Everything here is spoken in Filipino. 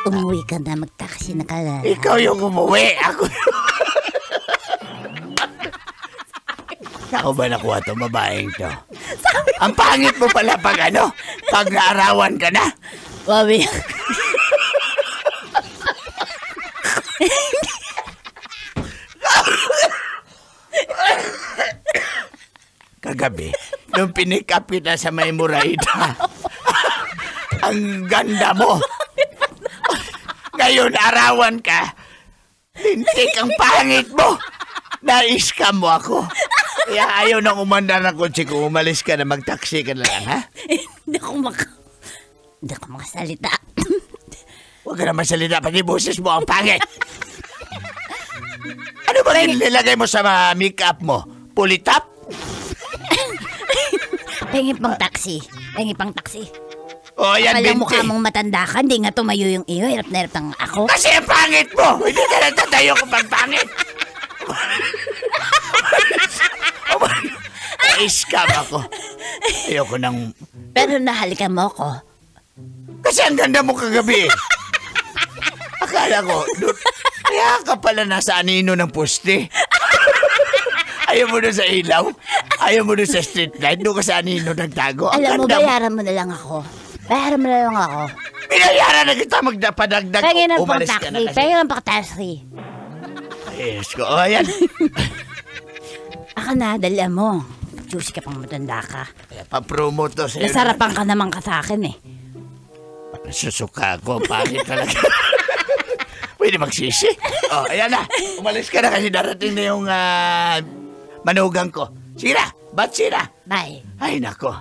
Umuwi ka na, mag-taxi na ka na. Ikaw yung umuwi. Ako ba nakuha to, babaeng to? Ang pangit mo pala pag naarawan ka na. Wabi. Kagabi, nung pinick up kita sa may Murayda, ang ganda mo. Ngayon, arawan ka. Lintik ang pangit mo. Na-scam mo ako. Kaya ayaw nang umanda ng kotse ko. Umalis ka na, mag-taxi ka na lang, ha? Hindi ako makasalita. Huwag ka na masalita, pati boses mo ang pangit. Ano ba nilagay mo sa make-up mo? Pulitap? Pengi pang taxi. Pengi pang taxi. O, yan, Pala binti. mukha mong matanda ka, hindi nga tumayo yung iyo. Hirap na hirap ng ako. Kasi ang pangit mo! Hindi ka natatayo kapag pangit! Na-scam ako. Ayoko nang... Pero nahalikan mo ko. Kasi ang ganda mo kagabi. Akala ko, kaya ka pala nasa anino ng poste. Ayaw mo doon sa ilaw? Ayaw mo doon sa street light? Doon ka sa anino nagtago? Alam mo, bayaran mo na lang ako. Bayaran mo na lang ako. Binayaran na kita magdapadagdag. Pengi ng pang Umalis ka na taxi. kasi. Pengi ng pang taxi. Yes ko. O, ayan. Ako na, dalian mo. Juicy ka pang matanda ka. Pa-promote to sa'yo. Nasarapan ka naman ka sa akin eh. Susuka ko. Pangit talaga. Pwede magsisi. O, ayan na. Umalis ka na kasi darating na yung manugang ko. Sige na. Ba't sila? Bye. Ay, nako.